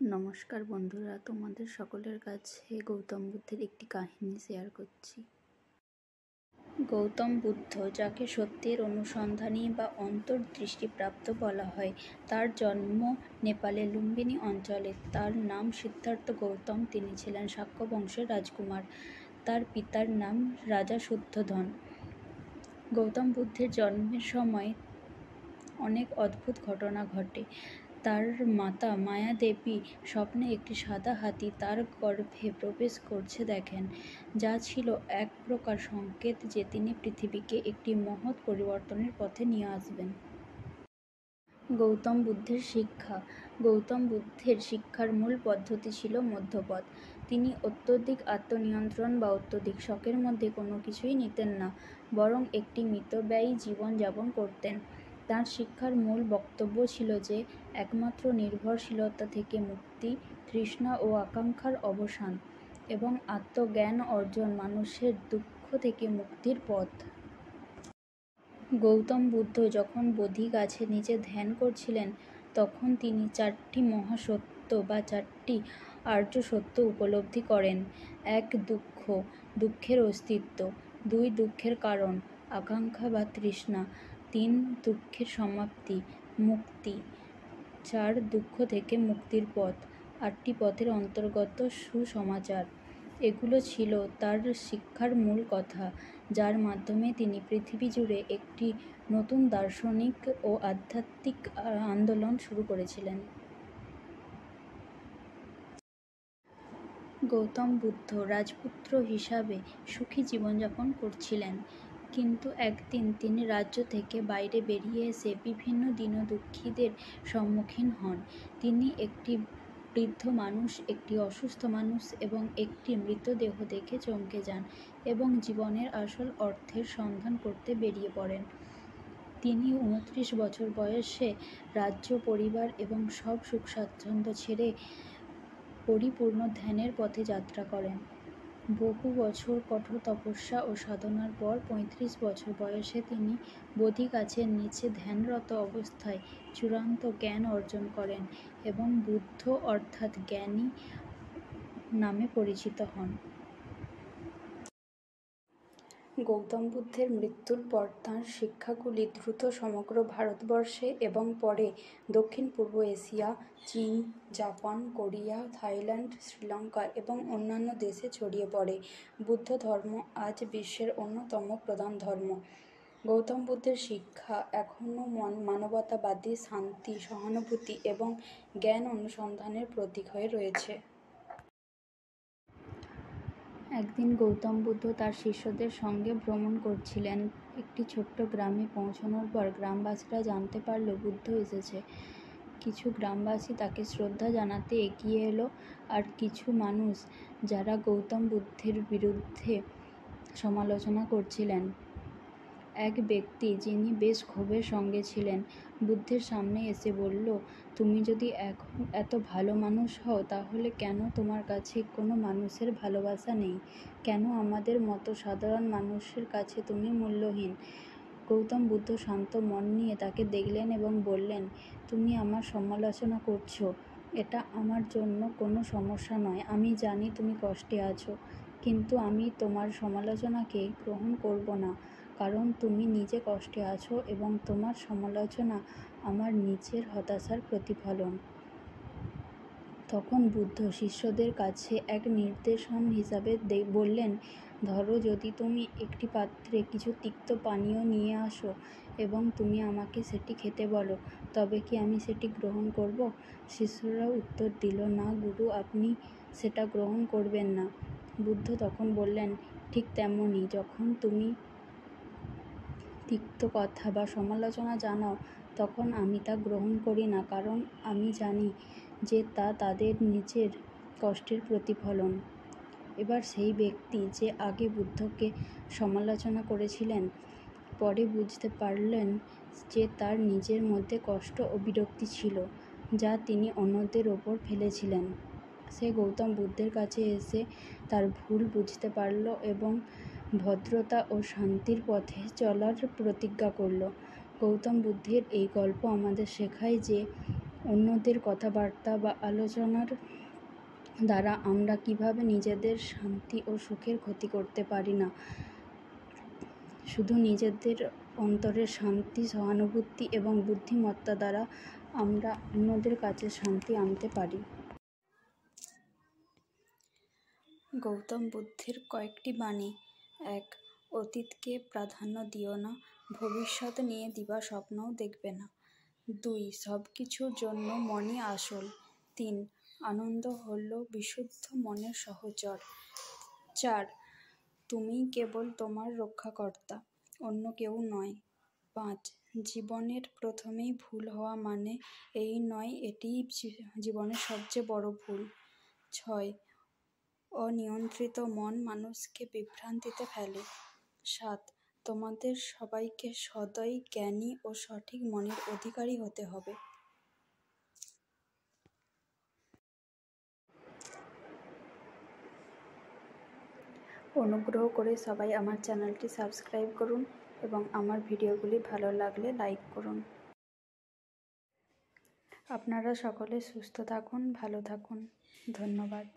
নমস্কার বন্ধুরা, তোমাদের সকলের কাছে গৌতম বুদ্ধের একটি কাহিনী শেয়ার করছি। গৌতম বুদ্ধ, যাকে সত্যের অনুসন্ধানী বা অন্তর্দৃষ্টিপ্রাপ্ত বলা হয়, তার জন্ম নেপালের লুম্বিনী অঞ্চলে। তার নাম সিদ্ধার্থ গৌতম। তিনি ছিলেন শাক্য বংশের রাজকুমার। তার পিতার নাম রাজা শুদ্ধোধন। গৌতম বুদ্ধের জন্মের সময় অনেক অদ্ভুত ঘটনা ঘটে। তার মাতা মায়া দেবী স্বপ্নে একটি সাদা হাতি তার গর্ভে প্রবেশ করছে দেখেন, যা ছিল এক প্রকার সংকেত যে তিনি পৃথিবীকে একটি মহৎ পরিবর্তনের পথে নিয়ে আসবেন। গৌতম বুদ্ধের শিক্ষা। গৌতম বুদ্ধের শিক্ষার মূল পদ্ধতি ছিল মধ্যপথ। তিনি অত্যধিক আত্মনিয়ন্ত্রণ বা অত্যধিক শখের মধ্যে কোনো কিছুই নিতেন না, বরং একটি মিতব্যয়ী জীবন যাপন করতেন। তাঁর শিক্ষার মূল বক্তব্য ছিল যে একমাত্র নির্ভরশীলতা থেকে মুক্তি, তৃষ্ণা ও আকাঙ্ক্ষার অবসান, এবং আত্মজ্ঞান অর্জন মানুষের দুঃখ থেকে মুক্তির পথ। গৌতম বুদ্ধ যখন বোধি গাছের নিচে ধ্যান করছিলেন, তখন তিনি 4টি মহাসত্য বা 4টি আর্য সত্য উপলব্ধি করেন। 1. দুঃখের অস্তিত্ব। 2. দুঃখের কারণ, আকাঙ্ক্ষা বা তৃষ্ণা। 3. দুঃখের সমাপ্তি, মুক্তি। 4. দুঃখ থেকে মুক্তির পথ। 8টি পথের অন্তর্গত সুসমাচার। এগুলো ছিল তার শিক্ষার মূল কথা, যার মাধ্যমে তিনি পৃথিবী জুড়ে একটি নতুন দার্শনিক ও আধ্যাত্মিক আন্দোলন শুরু করেছিলেন। গৌতম বুদ্ধ রাজপুত্র হিসাবে সুখী জীবনযাপন করছিলেন, কিন্তু একদিন তিনি রাজ্য থেকে বাইরে বেরিয়ে এসে বিভিন্ন দীনদুঃখীদের সম্মুখীন হন। তিনি একটি বৃদ্ধ মানুষ, একটি অসুস্থ মানুষ এবং একটি মৃতদেহ দেখে চমকে যান এবং জীবনের আসল অর্থের সন্ধান করতে বেরিয়ে পড়েন। তিনি 29 বছর বয়সে রাজ্য, পরিবার এবং সব সুখ স্বাচ্ছন্দ্য ছেড়ে পরিপূর্ণ ধ্যানের পথে যাত্রা করেন। বহু বছর কঠোর তপস্যা ও সাধনার পর 35 বছর বয়সে তিনি বোধি গাছের নিচে ধ্যানরত অবস্থায় চূড়ান্ত জ্ঞান অর্জন করেন এবং বুদ্ধ অর্থাৎ জ্ঞানী নামে পরিচিত হন। গৌতম বুদ্ধের মৃত্যুর পর তাঁর শিক্ষাগুলি দ্রুত সমগ্র ভারতবর্ষে এবং পরে দক্ষিণ পূর্ব এশিয়া, চীন, জাপান, কোরিয়া, থাইল্যান্ড, শ্রীলঙ্কা এবং অন্যান্য দেশে ছড়িয়ে পড়ে। বুদ্ধ ধর্ম আজ বিশ্বের অন্যতম প্রধান ধর্ম। গৌতম বুদ্ধের শিক্ষা এখনও মানবতাবাদী, শান্তি, সহানুভূতি এবং জ্ঞান অনুসন্ধানের প্রতীক হয়ে রয়েছে। একদিন গৌতম বুদ্ধ তার শিষ্যদের সঙ্গে ভ্রমণ করছিলেন। একটি ছোট্ট গ্রামে পৌঁছানোর পর গ্রামবাসীরা জানতে পারল বুদ্ধ এসেছে। কিছু গ্রামবাসী তাকে শ্রদ্ধা জানাতে এগিয়ে এলো, আর কিছু মানুষ যারা গৌতম বুদ্ধের বিরুদ্ধে সমালোচনা করছিলেন। এক ব্যক্তি, যিনি বেশ ক্ষোভের সঙ্গে ছিলেন, বুদ্ধের সামনে এসে বলল, তুমি যদি এত ভালো মানুষ হও, তাহলে কেন তোমার কাছে কোনো মানুষের ভালোবাসা নেই? কেন আমাদের মতো সাধারণ মানুষের কাছে তুমি মূল্যহীন? গৌতম বুদ্ধ শান্ত মন নিয়ে তাকে দেখলেন এবং বললেন, তুমি আমার সমালোচনা করছো, এটা আমার জন্য কোনো সমস্যা নয়। আমি জানি তুমি কষ্টে আছো, কিন্তু আমি তোমার সমালোচনাকে গ্রহণ করব না, কারণ তুমি নিজে কষ্টে আছো এবং তোমার সমালোচনা আমার নিজের হতাশার প্রতিফলন। তখন বুদ্ধ শিষ্যদের কাছে এক নির্দেশন হিসাবে বললেন, ধরো, যদি তুমি একটি পাত্রে কিছু তিক্ত পানীয় নিয়ে আসো এবং তুমি আমাকে সেটি খেতে বলো, তবে কি আমি সেটি গ্রহণ করব? শিষ্যরা উত্তর দিল, না গুরু, আপনি সেটা গ্রহণ করবেন না। বুদ্ধ তখন বললেন, ঠিক তেমনই, যখন তুমি তিক্ত কথা বা সমালোচনা জানাও, তখন আমি তা গ্রহণ করি না, কারণ আমি জানি যে তা তাদের নিজের কষ্টের প্রতিফলন। এবার সেই ব্যক্তি, যে আগে বুদ্ধকে সমালোচনা করেছিলেন, পরে বুঝতে পারলেন যে তার নিজের মধ্যে কষ্ট ও বিরক্তি ছিল, যা তিনি অন্যদের ওপর ফেলেছিলেন। সে গৌতম বুদ্ধের কাছে এসে তার ভুল বুঝতে পারল এবং ভদ্রতা ও শান্তির পথে চলার প্রতিজ্ঞা করল। গৌতম বুদ্ধের এই গল্প আমাদের শেখায় যে অন্যদের কথাবার্তা বা আলোচনার দ্বারা আমরা কিভাবে নিজেদের শান্তি ও সুখের ক্ষতি করতে পারি না, শুধু নিজেদের অন্তরের শান্তি, সহানুভূতি এবং বুদ্ধিমত্তা দ্বারা আমরা অন্যদের কাছে শান্তি আনতে পারি। গৌতম বুদ্ধের কয়েকটি বাণী। ১. অতীতকে প্রাধান্য দিও না, ভবিষ্যৎ নিয়ে দিবা স্বপ্নও দেখবে না। ২. সব কিছুর জন্য মনই আসল। ৩. আনন্দ হল বিশুদ্ধ মনের সহচর। ৪. তুমিই কেবল তোমার রক্ষাকর্তা, অন্য কেউ নয়। ৫. জীবনের প্রথমেই ভুল হওয়া মানে এই নয় এটিই জীবনের সবচেয়ে বড় ভুল। ৬. অনিয়ন্ত্রিত মন মানুষকে বিভ্রান্তিতে ফেলে। ৭. তোমাদের সবাইকে সদয়, জ্ঞানী ও সঠিক মনের অধিকারী হতে হবে। অনুগ্রহ করে সবাই আমার চ্যানেলটি সাবস্ক্রাইব করুন এবং আমার ভিডিওগুলি ভালো লাগলে লাইক করুন। আপনারা সকলে সুস্থ থাকুন, ভালো থাকুন। ধন্যবাদ।